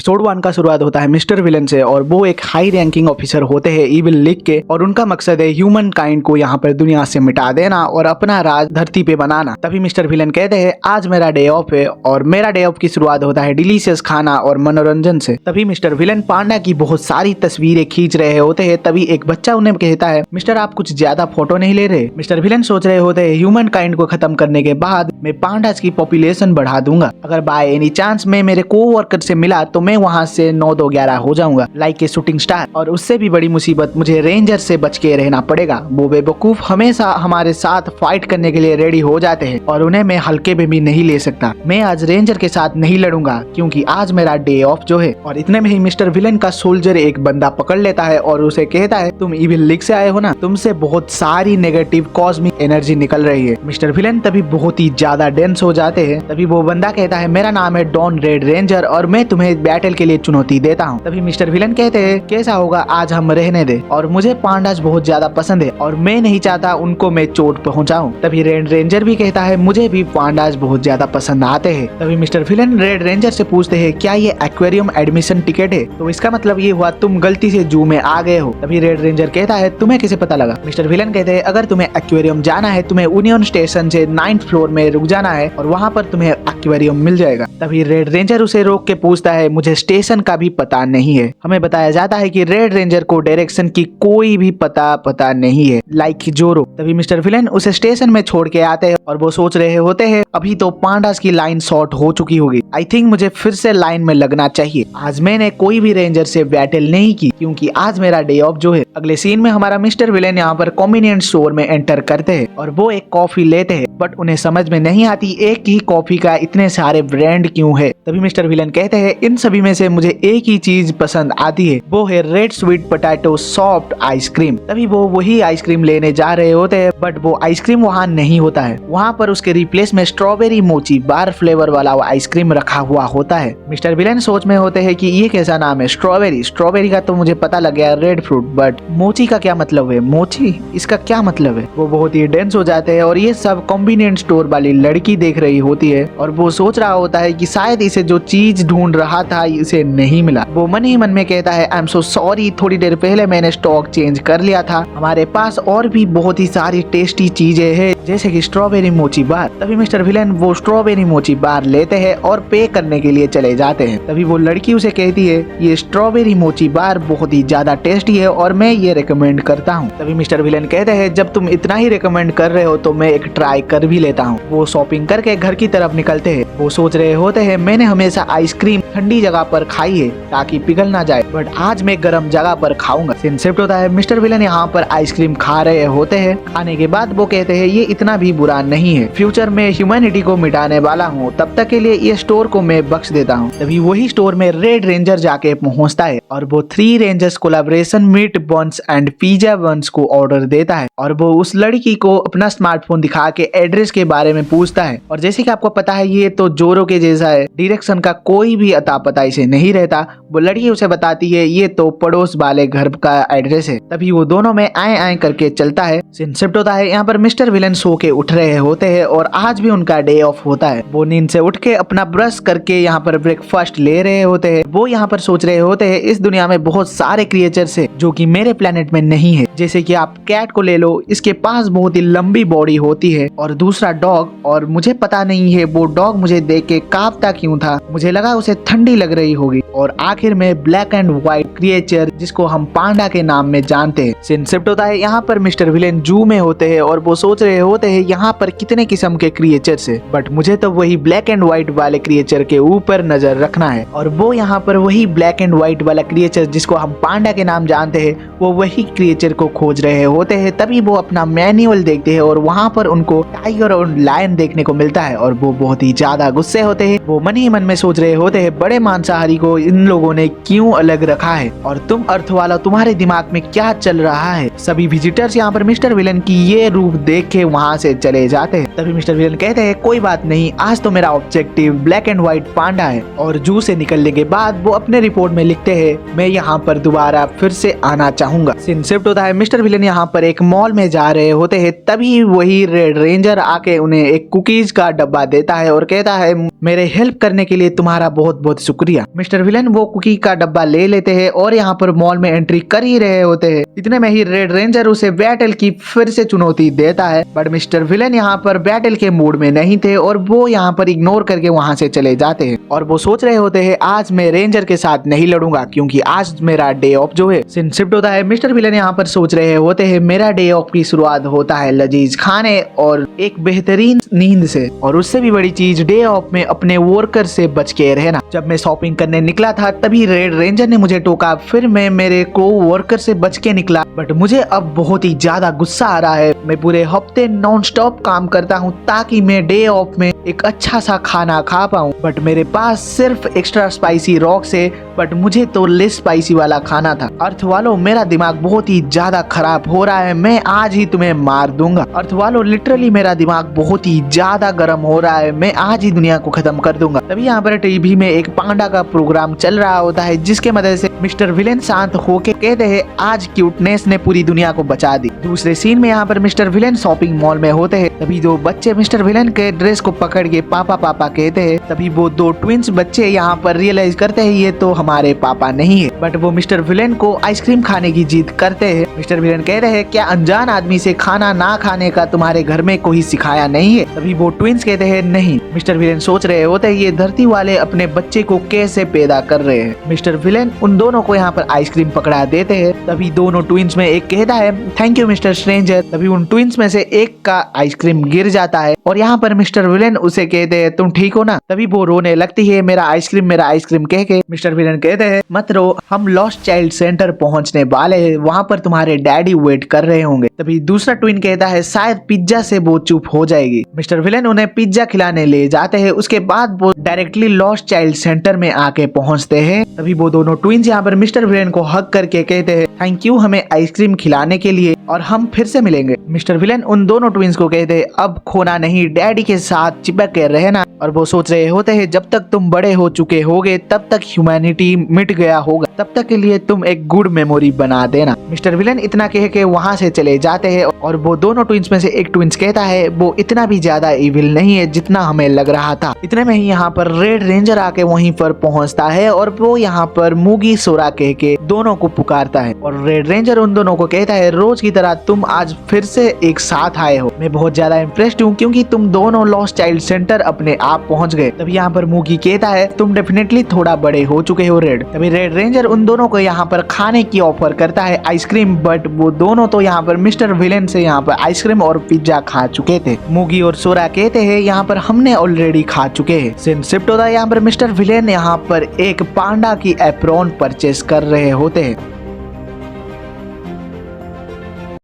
Episode 1 का शुरुआत होता है मिस्टर विलन से और वो एक हाई रैंकिंग ऑफिसर होते हैं ईविल लीग के और उनका मकसद है ह्यूमन काइंड को यहाँ पर दुनिया से मिटा देना और अपना राज धरती पे बनाना। तभी मिस्टर विलन कहते हैं आज मेरा डे ऑफ है और मेरा डे ऑफ की शुरुआत होता है डिलीशियस खाना और मनोरंजन से। तभी मिस्टर विलन पांडा की बहुत सारी तस्वीरें खींच रहे होते हैं। तभी एक बच्चा उन्हें कहता है मिस्टर आप कुछ ज्यादा फोटो नहीं ले रहे। मिस्टर विलन सोच रहे होते हैं ह्यूमन काइंड को खत्म करने के बाद मैं पांडास की पॉपुलेशन बढ़ा दूंगा। अगर बाय एनी चांस मैं मेरे कोवर्कर से मिला तो मैं वहाँ से 9-2-11 हो जाऊंगा लाइक ए शूटिंग स्टार। और उससे भी बड़ी मुसीबत मुझे रेंजर से बच के रहना पड़ेगा। वो बेवकूफ हमेशा हमारे साथ फाइट करने के लिए रेडी हो जाते हैं और उन्हें मैं हल्के में भी नहीं ले सकता। मैं आज रेंजर के साथ नहीं लड़ूंगा क्योंकि आज मेरा डे ऑफ जो है। और इतने में ही मिस्टर विलन का सोल्जर एक बंदा पकड़ लेता है और उसे कहता है तुम इविल लीग से आए हो ना, तुमसे बहुत सारी नेगेटिव कॉस्मिक एनर्जी निकल रही है। मिस्टर विलन तभी बहुत ही ज्यादा डेंस हो जाते हैं। तभी वो बंदा कहता है मेरा नाम है डॉन रेड रेंजर और मैं तुम्हें बैटल के लिए चुनौती देता हूँ। तभी मिस्टर विलन कहते हैं कैसा होगा आज हम रहने दे और मुझे पांडास बहुत ज्यादा पसंद है और मैं नहीं चाहता उनको मैं चोट पहुंचाऊं। तभी रेड रेंजर भी कहता है मुझे भी पांडास बहुत ज्यादा पसंद आते हैं। तभी मिस्टर विलन रेड रेंजर से पूछते हैं क्या ये एक्वेरियम एडमिशन टिकट है? तो इसका मतलब ये हुआ तुम गलती से जू में आ गए हो। तभी रेड रेंजर कहता है तुम्हें कैसे पता लगा? मिस्टर विलन कहते हैं अगर तुम्हें एक्वेरियम जाना है तुम्हें यूनियन स्टेशन से 9th फ्लोर में रुक जाना है और वहाँ पर तुम्हें एक्वेरियम मिल जाएगा। तभी रेड रेंजर उसे रोक के पूछता है मुझे स्टेशन का भी पता नहीं है। हमें बताया जाता है कि रेड रेंजर को डायरेक्शन की कोई भी पता नहीं है लाइक जोरो। तभी मिस्टर विलन उसे स्टेशन में छोड़ के आते हैं और वो सोच रहे होते हैं अभी तो पांडास की लाइन शॉर्ट हो चुकी होगी। आई थिंक मुझे फिर से लाइन में लगना चाहिए। आज मैंने कोई भी रेंजर से बैटल नहीं की क्योंकि आज मेरा डे ऑफ जो है। अगले सीन में हमारा मिस्टर विलन यहाँ पर कन्वीनियंस स्टोर में एंटर करते हैं और वो एक कॉफी लेते हैं बट उन्हें समझ में नहीं आती एक ही कॉफी का इतने सारे ब्रांड क्यों है। तभी मिस्टर विलन कहते हैं इन सभी में से मुझे एक ही चीज पसंद आती है वो है red sweet potato soft ice cream. तभी वो वही आइसक्रीम लेने जा रहे होते हैं बट वो आइसक्रीम वहाँ नहीं होता है। वहाँ पर उसके रिप्लेस में स्ट्रॉबेरी मोची बार फ्लेवर वाला आइसक्रीम रखा हुआ होता है। मिस्टर विलन सोच में होते हैं कि ये कैसा नाम है स्ट्रॉबेरी का तो मुझे पता लग गया रेड फ्रूट बट मोची का क्या मतलब है? मोची इसका क्या मतलब है? वो बहुत ही डेंस हो जाते हैं और ये सब कन्वीनियंस स्टोर वाली लड़की देख रही होती है और वो सोच रहा होता है कि शायद इसे जो चीज ढूंढ रहा था इसे नहीं मिला। वो मन ही मन में कहता है आई एम सो सॉरी थोड़ी देर पहले मैंने स्टॉक चेंज कर लिया था। हमारे पास और भी बहुत ही सारी टेस्टी चीजें हैं जैसे कि स्ट्रॉबेरी मोची बार। तभी मिस्टर विलन वो स्ट्रॉबेरी मोची बार लेते हैं और पे करने के लिए चले जाते हैं। तभी वो लड़की उसे कहती है ये स्ट्रॉबेरी मोची बार बहुत ही ज्यादा टेस्टी है और मैं ये रिकमेंड करता हूँ। तभी मिस्टर विलन कहते हैं जब तुम इतना ही रिकमेंड कर रहे हो तो मैं एक ट्राई कर भी लेता हूँ। वो शॉपिंग करके घर की तरफ निकलते हैं। वो सोच रहे होते हैं मैंने हमेशा आइसक्रीम ठंडी जगह पर खाई है ताकि पिघल ना जाए बट आज मैं गर्म जगह पर खाऊंगा। सीन शिफ्ट होता है मिस्टर विलन यहाँ पर आइसक्रीम खा रहे होते हैं। खाने के बाद वो कहते हैं ये इतना भी बुरा नहीं है, फ्यूचर में ह्यूमैनिटी को मिटाने वाला हूँ, तब तक के लिए ये स्टोर को मैं बख्श देता हूँ। तभी वही स्टोर में रेड रेंजर जाके पहुँचता है और वो 3 rangers collaboration meat buns and pizza buns को ऑर्डर देता है और वो उस लड़की को अपना स्मार्टफोन दिखा के एड्रेस के बारे में पूछता है। और जैसे कि आपको पता है ये तो जोरो के जैसा है, डायरेक्शन का कोई भी अता पता इसे नहीं रहता। वो लड़की उसे बताती है ये तो पड़ोस वाले घर का एड्रेस है। तभी वो दोनों में आए करके चलता है। सीन शिफ्ट होता है यहाँ पर मिस्टर विलन सो के उठ रहे होते हैं और आज भी उनका डे ऑफ होता है। वो नींद से उठ के अपना ब्रश करके यहाँ पर ब्रेकफास्ट ले रहे होते हैं। वो यहाँ पर सोच रहे होते हैं इस दुनिया में बहुत सारे क्रिएचर्स है जो कि मेरे प्लेनेट में नहीं है। जैसे कि आप कैट को ले लो, इसके पास बहुत ही लंबी बॉडी होती है और दूसरा डॉग, और मुझे पता नहीं है वो डॉग मुझे देख के कांपता क्यों था, मुझे लगा उसे ठंडी लग रही होगी। और आखिर में ब्लैक एंड व्हाइट क्रिएचर जिसको हम पांडा के नाम में जानते हैं। सीन शिफ्ट होता है यहाँ पर मिस्टर विलन जू में होते हैं और वो सोच रहे होते हैं यहाँ पर कितने किस्म के क्रिएचर्स है बट मुझे तो वही ब्लैक एंड व्हाइट वाले क्रिएचर के ऊपर नजर रखना है। और वो यहाँ पर वही ब्लैक एंड व्हाइट वाला क्रिएचर जिसको हम पांडा के नाम जानते हैं वो वही क्रिएचर को खोज रहे होते हैं। तभी वो अपना मैनुअल देखते हैं और वहाँ पर उनको टाइगर और लायन देखने को मिलता है और वो बहुत ही ज्यादा गुस्से होते हैं। वो मन ही मन में सोच रहे होते हैं बड़े मांसाहारी को इन लोगों ने क्यों अलग रखा है और तुम अर्थ वाला तुम्हारे दिमाग में क्या चल रहा है। सभी विजिटर्स यहाँ पर मिस्टर विलन की ये रूप देख के वहाँ से चले जाते हैं। तभी मिस्टर विलन कहते हैं कोई बात नहीं, आज तो मेरा ऑब्जेक्टिव ब्लैक एंड व्हाइट पांडा है। और जू से निकलने के बाद वो अपने रिपोर्ट में लिखते हैं मैं यहाँ पर दोबारा फिर से आना चाहूंगा। सीन शिफ्ट होता है मिस्टर विलन यहाँ पर एक मॉल में जा रहे होते हैं। तभी वही रेड रेंजर रेंजर आके उन्हें एक कुकीज का डब्बा देता है और कहता है मेरे हेल्प करने के लिए तुम्हारा बहुत बहुत शुक्रिया। मिस्टर विलन वो कुकी का डब्बा ले लेते हैं और यहाँ पर मॉल में एंट्री कर ही रहे होते हैं। इतने में ही रेड रेंजर उसे बैटल की फिर से चुनौती देता है, बट मिस्टर विलन यहाँ पर बैटल के मूड में नहीं थे और वो यहाँ पर इग्नोर करके वहाँ से चले जाते हैं। और वो सोच रहे होते हैं आज मैं रेंजर के साथ नहीं लड़ूंगा क्योंकि आज मेरा डे ऑफ जो है सीन शिफ्ट होता है। मिस्टर विलन यहाँ पर सोच रहे होते हैं मेरा डे ऑफ की शुरुआत होता है लजीज खाने और एक बेहतरीन नींद से, और उससे भी बड़ी चीज डे ऑफ में अपने वर्कर से बच के रहना। जब मैं शॉपिंग करने निकला था तभी रेड रेंजर ने मुझे टोका, फिर मैं मेरे को वर्कर से बच के निकला, बट मुझे अब बहुत ही ज्यादा गुस्सा आ रहा है। मैं पूरे हफ्ते नॉन स्टॉप काम करता हूँ ताकि मैं डे ऑफ में एक अच्छा सा खाना खा पाऊँ, बट मेरे पास सिर्फ एक्स्ट्रा स्पाइसी रॉक्स है, बट मुझे तो लेस स्पाइसी वाला खाना था। अर्थ वालों मेरा दिमाग बहुत ही ज्यादा खराब हो रहा है, मैं आज ही तुम्हें मार दूंगा। अर्थ वालों लिटरली मेरा दिमाग बहुत ही ज्यादा गर्म हो रहा है, मैं आज ही दुनिया को खत्म कर दूंगा। तभी यहाँ पर टीवी में एक पांडा का प्रोग्राम चल रहा होता है जिसके मदद से मिस्टर विलेन शांत होके कहते हैं आज क्यूटनेस ने पूरी दुनिया को बचा दी। दूसरे सीन में यहाँ पर मिस्टर विलेन शॉपिंग मॉल में होते हैं, तभी दो बच्चे मिस्टर विलेन के ड्रेस को पकड़ के पापा पापा कहते हैं। तभी वो दो ट्विंस बच्चे यहाँ पर रियलाइज करते हैं ये तो हमारे पापा नहीं है, बट वो मिस्टर विलेन को आइसक्रीम खाने की जिद करते हैं। मिस्टर विलेन कहते हैं क्या अनजान आदमी से खाना ना खाने का तुम्हारे घर में कोई सिखाया नहीं है? तभी वो ट्विंस कहते हैं नहीं। मिस्टर विलेन सोच रहे होते हैं ये धरती वाले अपने बच्चे को कैसे पैदा कर रहे हैं। मिस्टर विलेन उन दोनों को यहाँ पर आइसक्रीम पकड़ा देते हैं। तभी दोनों ट्विंस में एक कहता है थैंक यू मिस्टर स्ट्रेंजर। तभी उन ट्विंस में से एक का आइसक्रीम गिर जाता है और यहाँ पर मिस्टर विलेन उसे कहते हैं तुम ठीक हो ना? तभी वो रोने लगती है मेरा आइसक्रीम कह के। मिस्टर विलेन कहते हैं मत रो, हम लॉस्ट चाइल्ड सेंटर पहुंचने वाले हैं, वहाँ पर तुम्हारे डैडी वेट कर रहे होंगे। तभी दूसरा ट्विन कहता है शायद पिज्जा से वो चुप हो जाएगी। मिस्टर विलेन उन्हें पिज्जा खिलाने ले जाते हैं, उसके बाद वो डायरेक्टली लॉस्ट चाइल्ड सेंटर में आके पहुंचते हैं। तभी वो दोनों ट्विंस यहाँ पर मिस्टर विलेन को हग करके कहते हैं थैंक यू हमें आइसक्रीम खिलाने के लिए और हम फिर से मिलेंगे। मिस्टर विलेन उन दोनों ट्विंस को कहते हैं अब खोना नहीं, डैडी के साथ चिपक के रहना। और वो सोच रहे होते हैं जब तक तुम बड़े हो चुके होगे तब तक ह्यूमैनिटी मिट गया होगा, तब तक के लिए तुम एक गुड मेमोरी बना देना। मिस्टर विलेन इतना कह के वहाँ से चले जाते हैं और वो दोनों ट्विंस में से एक ट्विंस कहता है वो इतना भी ज्यादा इविल नहीं है जितना हमें लग रहा था। इतने में ही यहाँ पर रेड रेंजर आके वहीं पर पहुँचता है और वो यहाँ पर मूगी सोरा कह के दोनों को पुकारता है और रेड रेंजर उन दोनों को कहता है रोज की तरह तुम आज फिर से एक साथ आए हो, मैं बहुत ज्यादा इम्प्रेस्ड हूँ क्योंकि तुम दोनों लॉस्ट चाइल्ड सेंटर अपने आप पहुँच गए। तभी यहाँ पर मूगी कहता है तुम डेफिनेटली थोड़ा बड़े हो चुके हो रेड। तभी रेड रेंजर उन दोनों को यहाँ पर खाने की ऑफर करता है आइसक्रीम, बट वो दोनों तो यहाँ पर मिस्टर विलेन से यहाँ पर आइसक्रीम और पिज्जा खा चुके थे। मूगी और सोरा कहते हैं यहाँ पर हमने ऑलरेडी खा चुके हैं। सीन शिफ्ट होता है यहाँ पर मिस्टर विलेन यहाँ पर एक पांडा की एप्रॉन परचेस कर रहे होते हैं।